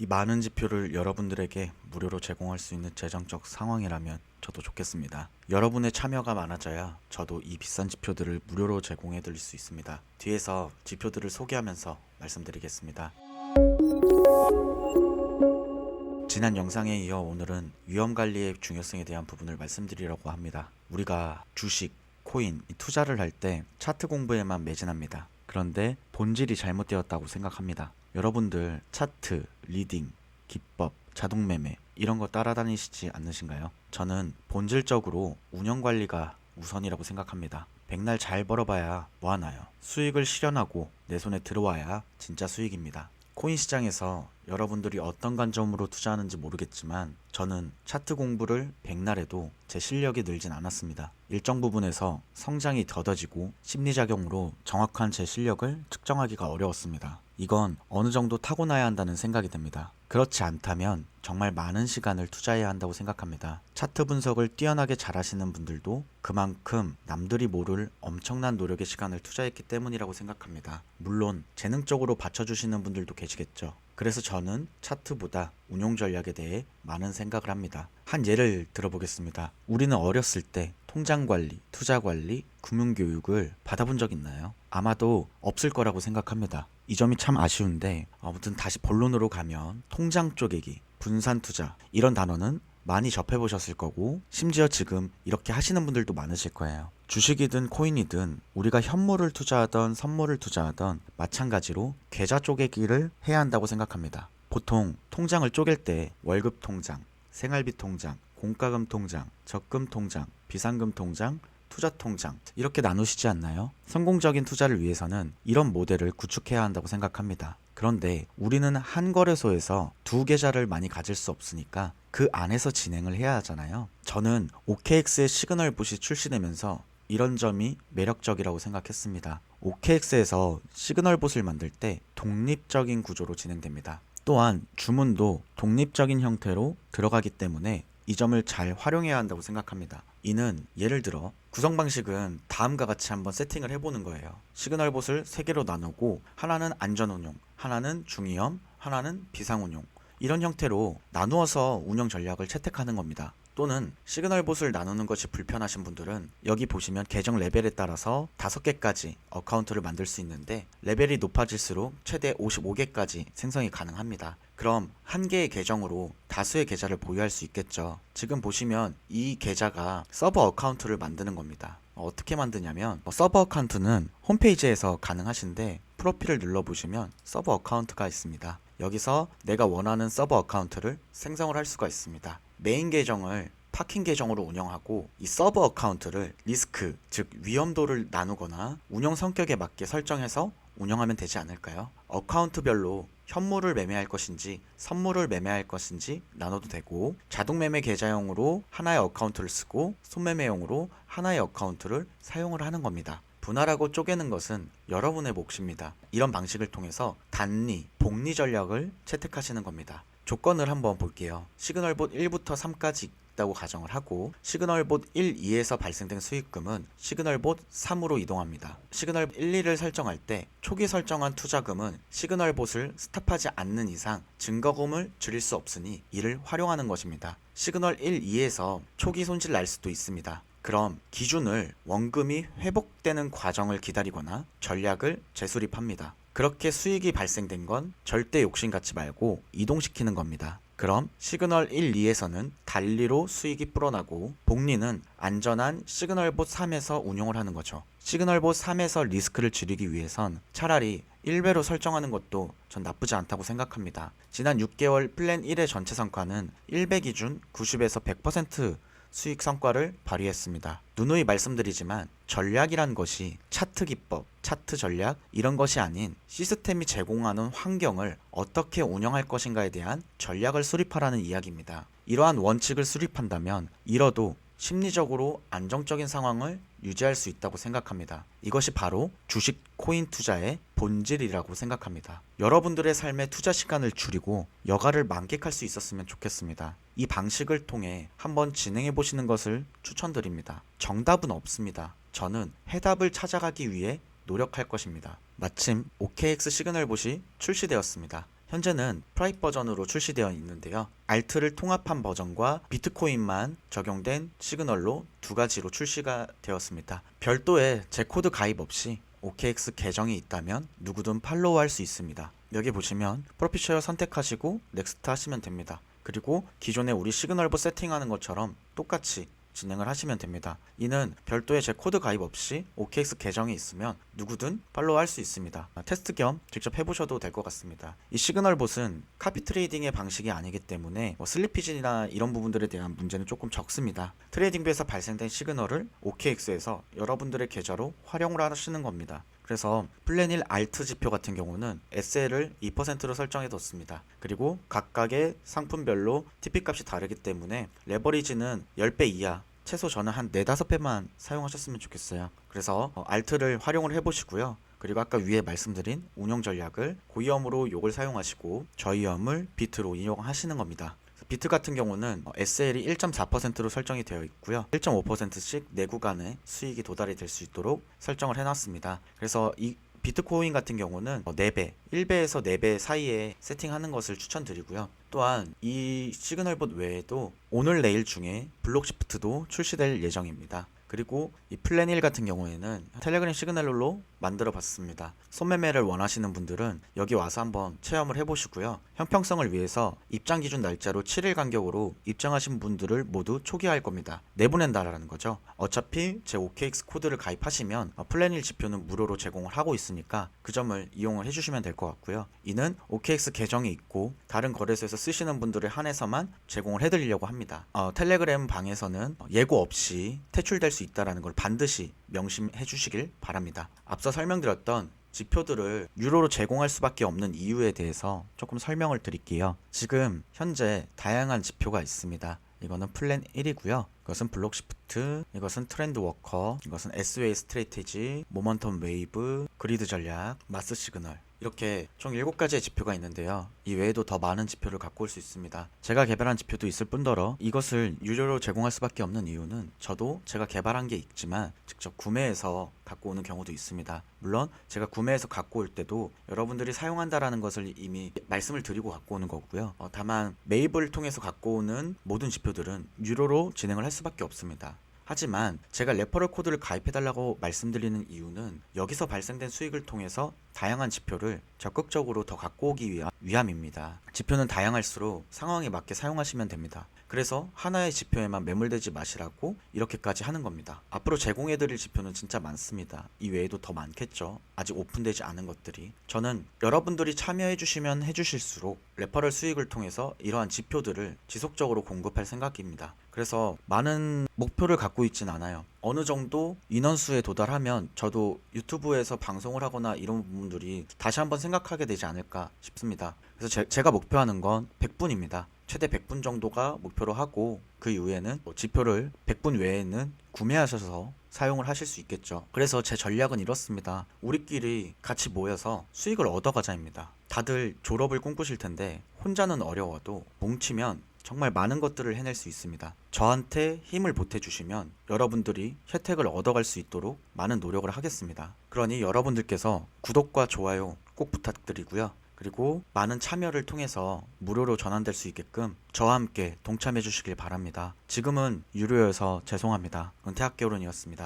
이 많은 지표를 여러분들에게 무료로 제공할 수 있는 재정적 상황이라면 저도 좋겠습니다. 여러분의 참여가 많아져야 저도 이 비싼 지표들을 무료로 제공해 드릴 수 있습니다. 뒤에서 지표들을 소개하면서 말씀드리겠습니다. 지난 영상에 이어 오늘은 위험관리의 중요성에 대한 부분을 말씀드리려고 합니다. 우리가 주식, 코인, 투자를 할 때 차트 공부에만 매진합니다. 그런데 본질이 잘못되었다고 생각합니다. 여러분들 차트, 리딩, 기법, 자동매매 이런 거 따라다니시지 않으신가요? 저는 본질적으로 운영관리가 우선이라고 생각합니다. 백날 잘 벌어봐야 뭐하나요? 수익을 실현하고 내 손에 들어와야 진짜 수익입니다. 코인 시장에서 여러분들이 어떤 관점으로 투자하는지 모르겠지만 저는 차트 공부를 백날 해도 제 실력이 늘진 않았습니다. 일정 부분에서 성장이 더뎌지고 심리작용으로 정확한 제 실력을 측정하기가 어려웠습니다. 이건 어느 정도 타고나야 한다는 생각이 듭니다. 그렇지 않다면 정말 많은 시간을 투자해야 한다고 생각합니다. 차트 분석을 뛰어나게 잘하시는 분들도 그만큼 남들이 모를 엄청난 노력의 시간을 투자했기 때문이라고 생각합니다. 물론 재능적으로 받쳐주시는 분들도 계시겠죠. 그래서 저는 차트보다 운용 전략에 대해 많은 생각을 합니다. 한 예를 들어보겠습니다. 우리는 어렸을 때 통장 관리, 투자 관리, 금융 교육을 받아본 적 있나요? 아마도 없을 거라고 생각합니다. 이 점이 참 아쉬운데 아무튼 다시 본론으로 가면 통장 쪼개기, 분산 투자 이런 단어는 많이 접해보셨을 거고 심지어 지금 이렇게 하시는 분들도 많으실 거예요. 주식이든 코인이든 우리가 현물을 투자하던 선물을 투자하던 마찬가지로 계좌 쪼개기를 해야 한다고 생각합니다. 보통 통장을 쪼갤 때 월급 통장, 생활비 통장, 공과금 통장, 적금 통장, 비상금 통장, 투자 통장 이렇게 나누시지 않나요? 성공적인 투자를 위해서는 이런 모델을 구축해야 한다고 생각합니다. 그런데 우리는 한 거래소에서 두 계좌를 많이 가질 수 없으니까 그 안에서 진행을 해야 하잖아요. 저는 OKX의 시그널봇이 출시되면서 이런 점이 매력적이라고 생각했습니다. OKX에서 시그널봇을 만들 때 독립적인 구조로 진행됩니다. 또한 주문도 독립적인 형태로 들어가기 때문에 이 점을 잘 활용해야 한다고 생각합니다. 이는 예를 들어 구성 방식은 다음과 같이 한번 세팅을 해보는 거예요. 시그널봇을 3개로 나누고 하나는 안전운용, 하나는 중위험, 하나는 비상운용 이런 형태로 나누어서 운영 전략을 채택하는 겁니다. 또는 시그널봇을 나누는 것이 불편하신 분들은 여기 보시면 계정 레벨에 따라서 5개까지 어카운트를 만들 수 있는데 레벨이 높아질수록 최대 55개까지 생성이 가능합니다. 그럼 한 개의 계정으로 다수의 계좌를 보유할 수 있겠죠. 지금 보시면 이 계좌가 서버 어카운트를 만드는 겁니다. 어떻게 만드냐면 서버 어카운트는 홈페이지에서 가능하신데 프로필을 눌러보시면 서버 어카운트가 있습니다. 여기서 내가 원하는 서버 어카운트를 생성을 할 수가 있습니다. 메인 계정을 파킹 계정으로 운영하고 이 서버 어카운트를 리스크, 즉 위험도를 나누거나 운영 성격에 맞게 설정해서 운영하면 되지 않을까요? 어카운트별로 현물을 매매할 것인지 선물을 매매할 것인지 나눠도 되고 자동 매매 계좌용으로 하나의 어카운트를 쓰고 손매매용으로 하나의 어카운트를 사용을 하는 겁니다. 분할하고 쪼개는 것은 여러분의 몫입니다. 이런 방식을 통해서 단리, 복리 전략을 채택하시는 겁니다. 조건을 한번 볼게요. 시그널봇 1부터 3까지 있다고 가정을 하고 시그널봇 1, 2에서 발생된 수익금은 시그널봇 3으로 이동합니다. 시그널 1, 2를 설정할 때 초기 설정한 투자금은 시그널봇을 스탑하지 않는 이상 증거금을 줄일 수 없으니 이를 활용하는 것입니다. 시그널 1, 2에서 초기 손실 날 수도 있습니다. 그럼 기준을 원금이 회복되는 과정을 기다리거나 전략을 재수립합니다. 그렇게 수익이 발생된 건 절대 욕심 갖지 말고 이동시키는 겁니다. 그럼 시그널 1, 2에서는 단리로 수익이 불어나고 복리는 안전한 시그널봇 3에서 운용을 하는 거죠. 시그널봇 3에서 리스크를 줄이기 위해선 차라리 1배로 설정하는 것도 전 나쁘지 않다고 생각합니다. 지난 6개월 플랜 1의 전체 성과는 1배 기준 90에서 100% 수익 성과를 발휘했습니다. 누누이 말씀드리지만 전략이란 것이 차트 기법, 차트 전략 이런 것이 아닌 시스템이 제공하는 환경을 어떻게 운영할 것인가에 대한 전략을 수립하라는 이야기입니다. 이러한 원칙을 수립한다면 잃어도 심리적으로 안정적인 상황을 유지할 수 있다고 생각합니다. 이것이 바로 주식 코인 투자의 본질이라고 생각합니다. 여러분들의 삶의 투자 시간을 줄이고 여가를 만끽할 수 있었으면 좋겠습니다. 이 방식을 통해 한번 진행해 보시는 것을 추천드립니다. 정답은 없습니다. 저는 해답을 찾아가기 위해 노력할 것입니다. 마침 OKX 시그널봇이 출시되었습니다. 현재는 프라이빗 버전으로 출시되어 있는데요. 알트를 통합한 버전과 비트코인만 적용된 시그널로 두 가지로 출시가 되었습니다. 별도의 제 코드 가입 없이 OKX 계정이 있다면 누구든 팔로우할 수 있습니다. 여기 보시면 프로핏 쉐어 선택하시고 넥스트 하시면 됩니다. 그리고 기존에 우리 시그널부 세팅하는 것처럼 똑같이 진행을 하시면 됩니다. 이는 별도의 제 코드 가입 없이 OKX 계정이 있으면 누구든 팔로우 할 수 있습니다. 테스트 겸 직접 해보셔도 될 것 같습니다. 이 시그널봇은 카피 트레이딩의 방식이 아니기 때문에 슬리피지나 이런 부분들에 대한 문제는 조금 적습니다. 트레이딩부에서 발생된 시그널을 OKX에서 여러분들의 계좌로 활용을 하시는 겁니다. 그래서 플랜1 알트 지표 같은 경우는 SL을 2%로 설정해 뒀습니다. 그리고 각각의 상품별로 TP 값이 다르기 때문에 레버리지는 10배 이하, 최소 저는 한 4, 5배만 사용하셨으면 좋겠어요. 그래서 알트를 활용을 해보시고요. 그리고 아까 위에 말씀드린 운영 전략을 고위험으로 요걸 사용하시고 저위험을 비트로 이용하시는 겁니다. 비트 같은 경우는 SL이 1.4%로 설정이 되어 있고요. 1.5%씩 내 구간에 수익이 도달이 될 수 있도록 설정을 해놨습니다. 그래서 이 비트코인 같은 경우는 4배, 1배에서 4배 사이에 세팅하는 것을 추천드리고요. 또한 이 시그널봇 외에도 오늘 내일 중에 블록시프트도 출시될 예정입니다. 그리고 이 플랜1 같은 경우에는 텔레그램 시그널로 만들어 봤습니다. 손매매를 원하시는 분들은 여기 와서 한번 체험을 해보시고요. 형평성을 위해서 입장 기준 날짜로 7일 간격으로 입장하신 분들을 모두 초기화할 겁니다. 내보낸다라는 거죠. 어차피 제 OKX 코드를 가입하시면 플랜1 지표는 무료로 제공을 하고 있으니까 그 점을 이용을 해주시면 될 것 같고요. 이는 OKX 계정이 있고 다른 거래소에서 쓰시는 분들을 한해서만 제공을 해드리려고 합니다. 텔레그램 방에서는 예고 없이 퇴출될 수 있다는 걸 반드시 명심해 주시길 바랍니다. 앞서 설명드렸던 지표들을 유로로 제공할 수밖에 없는 이유에 대해서 조금 설명을 드릴게요. 지금 현재 다양한 지표가 있습니다. 이거는 플랜 1이고요. 이것은 블록시프트, 이것은 트렌드 워커, 이것은 SWA 스트레이티지, 모먼텀 웨이브, 그리드 전략, 마스 시그널, 이렇게 총 7가지의 지표가 있는데요. 이 외에도 더 많은 지표를 갖고 올 수 있습니다. 제가 개발한 지표도 있을 뿐더러 이것을 유료로 제공할 수밖에 없는 이유는 저도 제가 개발한 게 있지만 직접 구매해서 갖고 오는 경우도 있습니다. 물론 제가 구매해서 갖고 올 때도 여러분들이 사용한다라는 것을 이미 말씀을 드리고 갖고 오는 거고요. 다만 메이블을 통해서 갖고 오는 모든 지표들은 유료로 진행을 할 수밖에 없습니다. 하지만 제가 레퍼럴 코드를 가입해달라고 말씀드리는 이유는 여기서 발생된 수익을 통해서 다양한 지표를 적극적으로 더 갖고 오기 위함입니다. 지표는 다양할수록 상황에 맞게 사용하시면 됩니다. 그래서 하나의 지표에만 매몰되지 마시라고 이렇게까지 하는 겁니다. 앞으로 제공해드릴 지표는 진짜 많습니다. 이 외에도 더 많겠죠. 아직 오픈되지 않은 것들이. 저는 여러분들이 참여해주시면 해주실수록 레퍼럴 수익을 통해서 이러한 지표들을 지속적으로 공급할 생각입니다. 그래서 많은 목표를 갖고 있진 않아요. 어느 정도 인원수에 도달하면 저도 유튜브에서 방송을 하거나 이런 부분들이 다시 한번 생각하게 되지 않을까 싶습니다. 그래서 제가 목표하는 건 100분입니다. 최대 100분 정도가 목표로 하고 그 이후에는 지표를 100분 외에는 구매하셔서 사용을 하실 수 있겠죠. 그래서 제 전략은 이렇습니다. 우리끼리 같이 모여서 수익을 얻어가자입니다. 다들 졸업을 꿈꾸실 텐데 혼자는 어려워도 뭉치면 정말 많은 것들을 해낼 수 있습니다. 저한테 힘을 보태주시면 여러분들이 혜택을 얻어갈 수 있도록 많은 노력을 하겠습니다. 그러니 여러분들께서 구독과 좋아요 꼭 부탁드리고요. 그리고 많은 참여를 통해서 무료로 전환될 수 있게끔 저와 함께 동참해 주시길 바랍니다. 지금은 유료여서 죄송합니다. 은퇴학개론이었습니다.